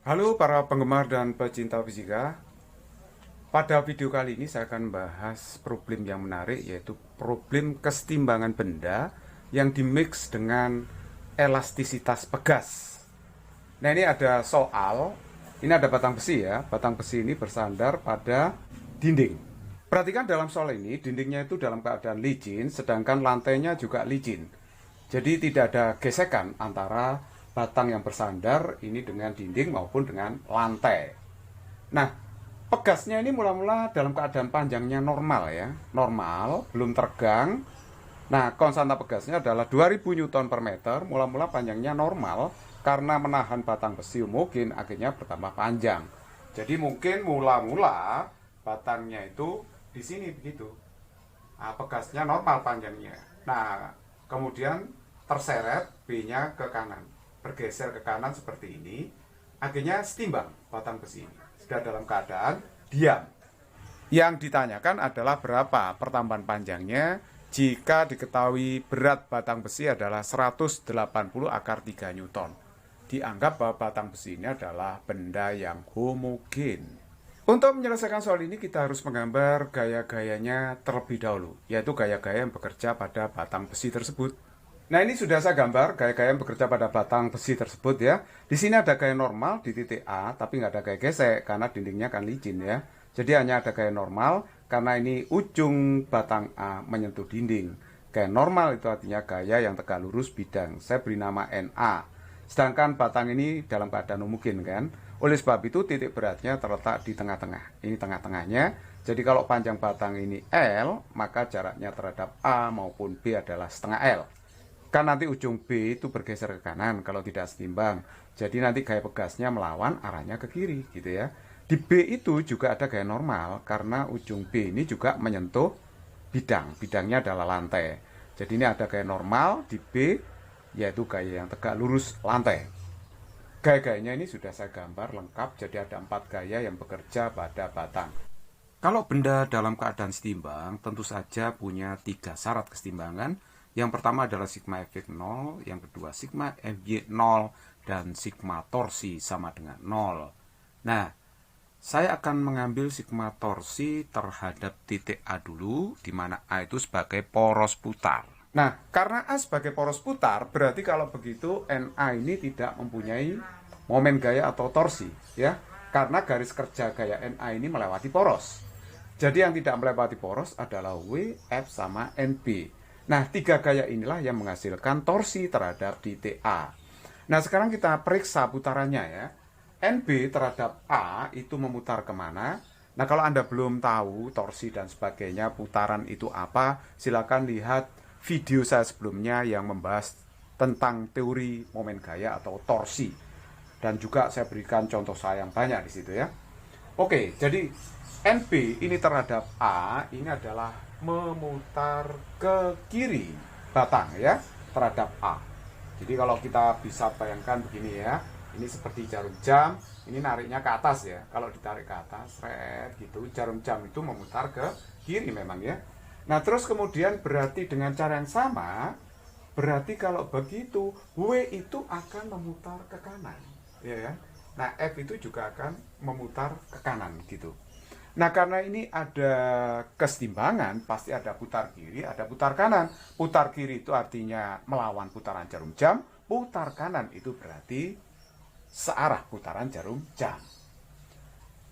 Halo para penggemar dan pecinta fisika. Pada video kali ini saya akan membahas problem yang menarik, yaitu problem kesetimbangan benda yang dimix dengan elastisitas pegas. Nah, ini ada soal. Ini ada batang besi ya. Batang besi ini bersandar pada dinding. Perhatikan dalam soal ini, dindingnya itu dalam keadaan licin, sedangkan lantainya juga licin. Jadi tidak ada gesekan antara batang yang bersandar ini dengan dinding maupun dengan lantai. Nah, pegasnya ini mula-mula dalam keadaan panjangnya normal ya. Normal, belum tegang. Nah, konstanta pegasnya adalah 2000 Newton per meter. Mula-mula panjangnya normal karena menahan batang besi mungkin akhirnya bertambah panjang. Jadi mungkin mula-mula batangnya itu di sini begitu. Nah, pegasnya normal panjangnya. Nah, kemudian terseret B-nya ke kanan, bergeser ke kanan seperti ini, akhirnya setimbang batang besi ini. Sudah dalam keadaan diam. Yang ditanyakan adalah berapa pertambahan panjangnya jika diketahui berat batang besi adalah 180 akar 3 Newton. Dianggap bahwa batang besi ini adalah benda yang homogen. Untuk menyelesaikan soal ini kita harus menggambar gaya-gayanya terlebih dahulu, yaitu gaya-gaya yang bekerja pada batang besi tersebut. Nah, ini sudah saya gambar gaya-gaya yang bekerja pada batang besi tersebut ya. Di sini ada gaya normal di titik A, tapi nggak ada gaya gesek karena dindingnya kan licin ya. Jadi hanya ada gaya normal karena ini ujung batang A menyentuh dinding. Gaya normal itu artinya gaya yang tegak lurus bidang. Saya beri nama NA. Sedangkan batang ini dalam keadaan homogen kan. Oleh sebab itu titik beratnya terletak di tengah-tengah. Ini tengah-tengahnya. Jadi kalau panjang batang ini L, maka jaraknya terhadap A maupun B adalah setengah L. Kan nanti ujung B itu bergeser ke kanan kalau tidak setimbang. Jadi nanti gaya pegasnya melawan arahnya ke kiri gitu ya. Di B itu juga ada gaya normal karena ujung B ini juga menyentuh bidang. Bidangnya adalah lantai. Jadi ini ada gaya normal di B, yaitu gaya yang tegak lurus lantai. Gaya-gayanya ini sudah saya gambar lengkap, jadi ada 4 gaya yang bekerja pada batang. Kalau benda dalam keadaan setimbang, tentu saja punya 3 syarat kesetimbangan. Yang pertama adalah sigma Fx 0, yang kedua sigma Fy 0, dan sigma torsi sama dengan 0. Nah, saya akan mengambil sigma torsi terhadap titik A dulu, di mana A itu sebagai poros putar. Nah, karena A sebagai poros putar, berarti kalau begitu NA ini tidak mempunyai momen gaya atau torsi, ya. Karena garis kerja gaya NA ini melewati poros. Jadi yang tidak melewati poros adalah W, F, sama NB. Nah, 3 gaya inilah yang menghasilkan torsi terhadap titik A. Nah, sekarang kita periksa putarannya ya. NB terhadap A itu memutar kemana? Nah, kalau Anda belum tahu torsi dan sebagainya, putaran itu apa, silakan lihat video saya sebelumnya yang membahas tentang teori momen gaya atau torsi. Dan juga saya berikan contoh saya yang banyak di situ ya. Oke, jadi NB ini terhadap A ini adalah memutar ke kiri batang ya terhadap A. Jadi kalau kita bisa bayangkan begini ya, ini seperti jarum jam, ini nariknya ke atas ya. Kalau ditarik ke atas, red gitu, jarum jam itu memutar ke kiri memang ya. Nah, terus kemudian berarti dengan cara yang sama, berarti kalau begitu W itu akan memutar ke kanan, ya kan? Nah, F itu juga akan memutar ke kanan gitu. Nah, karena ini ada kesetimbangan, pasti ada putar kiri, ada putar kanan. Putar kiri itu artinya melawan putaran jarum jam, putar kanan itu berarti searah putaran jarum jam.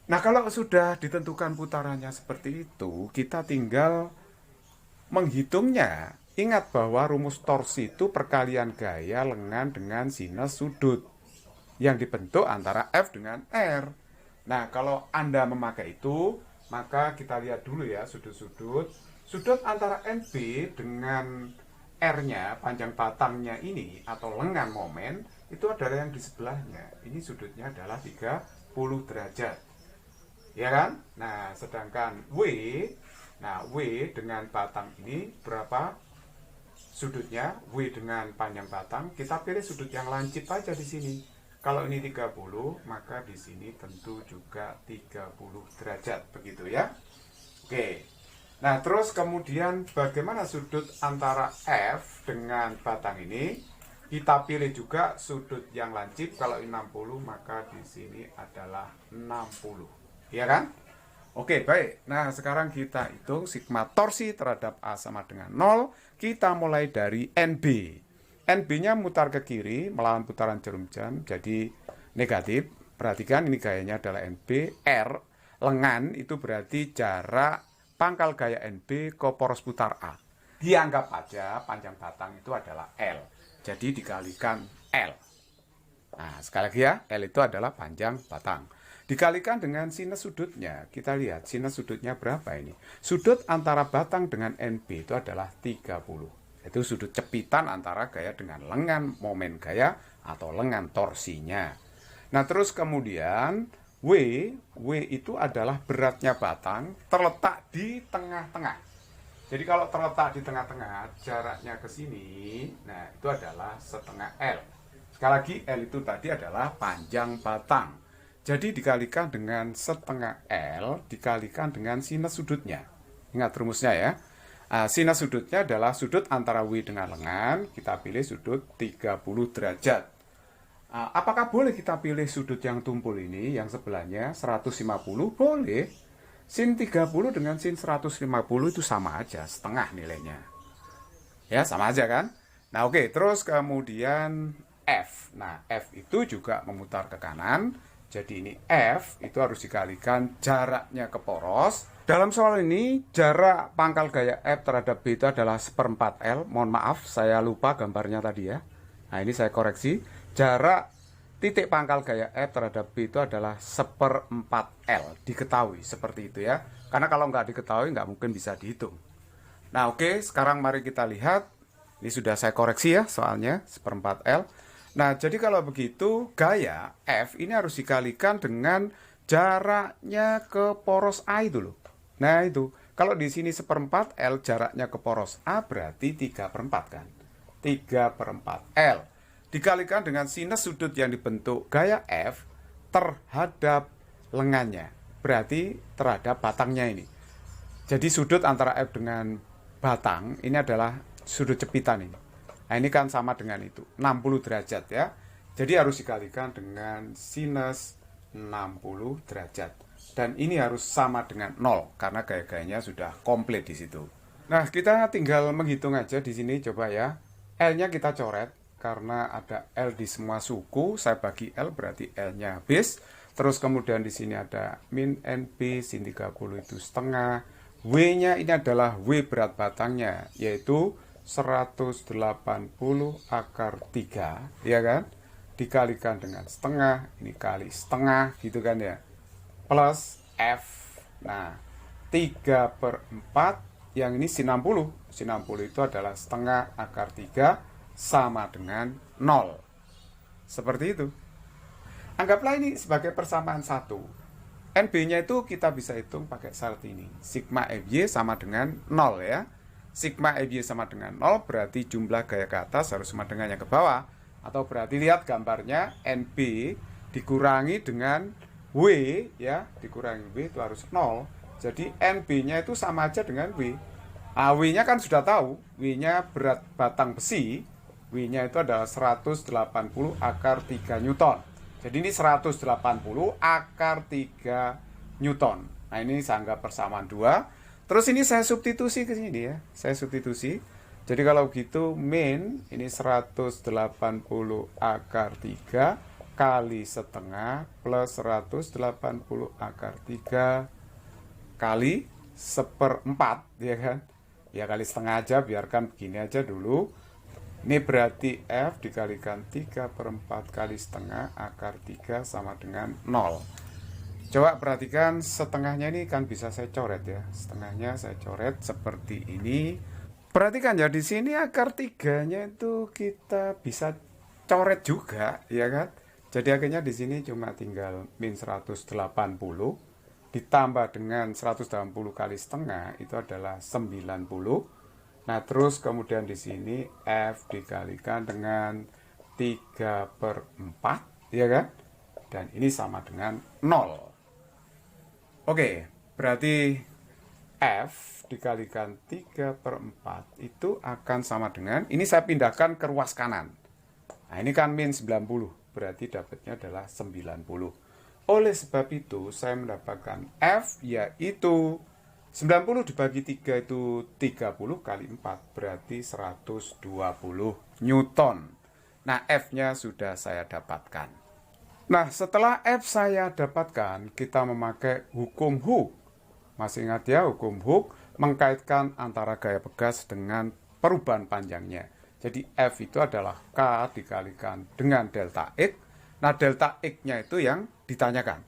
Nah, kalau sudah ditentukan putarannya seperti itu, kita tinggal menghitungnya. Ingat bahwa rumus torsi itu perkalian gaya lengan dengan sinus sudut yang dibentuk antara F dengan R. Nah, kalau Anda memakai itu, maka kita lihat dulu ya sudut-sudut. Sudut antara NB dengan R-nya, panjang batangnya ini, atau lengan momen, itu adalah yang di sebelahnya. Ini sudutnya adalah 30 derajat. Ya kan? Nah, sedangkan W dengan batang ini berapa sudutnya? W dengan panjang batang, kita pilih sudut yang lancip aja di sini. Kalau ini 30, maka di sini tentu juga 30 derajat, begitu ya. Oke. Nah, terus kemudian bagaimana sudut antara F dengan batang ini? Kita pilih juga sudut yang lancip. Kalau 60 maka di sini adalah 60. Ya kan? Oke, baik. Nah, sekarang kita hitung sigma torsi terhadap A sama dengan 0. Kita mulai dari NB. NB-nya mutar ke kiri melawan putaran jarum jam, jadi negatif. Perhatikan ini gayanya adalah NB. R, lengan itu berarti jarak pangkal gaya NB ke poros putar A. Dianggap aja panjang batang itu adalah L. Jadi dikalikan L. Nah, sekali lagi ya, L itu adalah panjang batang. Dikalikan dengan sinus sudutnya, kita lihat sinus sudutnya berapa ini. Sudut antara batang dengan NB itu adalah 30. Itu sudut cepitan antara gaya dengan lengan momen gaya atau lengan torsinya. Nah, terus kemudian W itu adalah beratnya batang terletak di tengah-tengah. Jadi kalau terletak di tengah-tengah, jaraknya ke sini, nah itu adalah setengah L. Sekali lagi, L itu tadi adalah panjang batang. Jadi dikalikan dengan setengah L, dikalikan dengan sinus sudutnya. Ingat rumusnya ya. Sinus sudutnya adalah sudut antara W dengan lengan, kita pilih sudut 30 derajat. Apakah boleh kita pilih sudut yang tumpul ini, yang sebelahnya 150? Boleh. Sin 30 dengan sin 150 itu sama aja, setengah nilainya. Ya, sama aja kan? Nah, oke. Terus kemudian F. Nah, F itu juga memutar ke kanan. Jadi ini F itu harus dikalikan jaraknya ke poros. Dalam soal ini, jarak pangkal gaya F terhadap B itu adalah 1/4 L. Mohon maaf, saya lupa gambarnya tadi ya. Nah, ini saya koreksi. Jarak titik pangkal gaya F terhadap B itu adalah 1/4 L. Diketahui seperti itu ya. Karena kalau nggak diketahui nggak mungkin bisa dihitung. Nah, oke, sekarang mari kita lihat. Ini sudah saya koreksi ya soalnya 1/4 L. Nah, jadi kalau begitu gaya F ini harus dikalikan dengan jaraknya ke poros A itu loh. Nah, itu. Kalau di sini 1/4 L jaraknya ke poros A berarti 3/4 kan. 3/4 L. Dikalikan dengan sinus sudut yang dibentuk gaya F terhadap lengannya. Berarti terhadap batangnya ini. Jadi sudut antara F dengan batang ini adalah sudut cepitan ini. Nah, ini kan sama dengan itu, 60 derajat ya. Jadi harus dikalikan dengan sinus 60 derajat. Dan ini harus sama dengan 0 karena gaya-gayanya sudah komplit di situ. Nah, kita tinggal menghitung aja di sini coba ya. L-nya kita coret. Karena ada L di semua suku, saya bagi L berarti L-nya habis. Terus kemudian di sini ada min NB sin 30 itu setengah. W-nya ini adalah W berat batangnya, yaitu 180 akar 3, ya kan? Dikalikan dengan setengah, ini kali setengah gitu kan ya. Plus F. Nah, 3/4, yang ini sin 60. Sin 60 itu adalah setengah akar 3 sama dengan 0. Seperti itu. Anggaplah ini sebagai persamaan 1. NB-nya itu kita bisa hitung pakai syarat ini. Sigma FY sama dengan 0 ya. Sigma FY sama dengan 0 berarti jumlah gaya ke atas harus sama dengan yang ke bawah. Atau berarti lihat gambarnya NB dikurangi dengan W ya. Dikurangi W itu harus 0. Jadi NB-nya itu sama aja dengan W. W-nya kan sudah tahu. W-nya berat batang besi. W-nya itu adalah 180 akar 3 Newton. Jadi ini 180 akar 3 Newton. Nah, ini saya anggap persamaan 2. Terus ini saya substitusi ke sini ya. Saya substitusi. Jadi kalau gitu min ini 180 akar 3 kali setengah plus 180 akar 3 kali 1/4 ya kan. Ya kali setengah aja, biarkan begini aja dulu. Ini berarti F dikalikan 3/4 kali setengah akar 3 sama dengan 0. Coba perhatikan setengahnya ini kan bisa saya coret ya. Setengahnya saya coret seperti ini. Perhatikan ya di sini akar 3-nya itu kita bisa coret juga ya kan. Jadi akhirnya di sini cuma tinggal min 180 ditambah dengan 180 kali setengah itu adalah 90. Nah, terus kemudian di sini F dikalikan dengan 3/4, ya kan? Dan ini sama dengan 0. Oke, berarti F dikalikan 3/4 itu akan sama dengan, ini saya pindahkan ke ruas kanan. Nah, ini kan min 90, berarti dapatnya adalah 90. Oleh sebab itu, saya mendapatkan F yaitu 90 dibagi 3 itu 30 kali 4, berarti 120 Newton. Nah, F-nya sudah saya dapatkan. Nah, setelah F saya dapatkan, kita memakai hukum Hooke. Masih ingat ya, hukum Hooke mengkaitkan antara gaya pegas dengan perubahan panjangnya. Jadi F itu adalah K dikalikan dengan delta X. Nah, delta X-nya itu yang ditanyakan.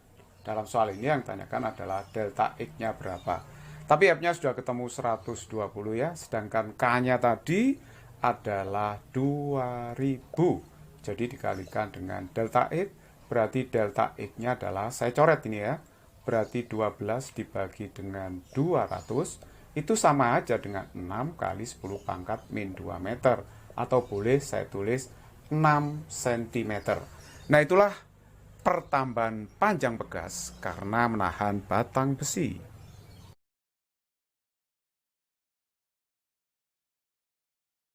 Dalam soal ini yang ditanyakan adalah delta X-nya berapa. Tapi F-nya sudah ketemu 120 ya, sedangkan K-nya tadi adalah 2000. Jadi dikalikan dengan delta X, berarti delta X-nya adalah, saya coret ini ya, berarti 12 dibagi dengan 200, itu sama aja dengan 6 kali 10 pangkat min 2 meter. Atau boleh saya tulis 6 cm. Nah, itulah pertambahan panjang pegas karena menahan batang besi.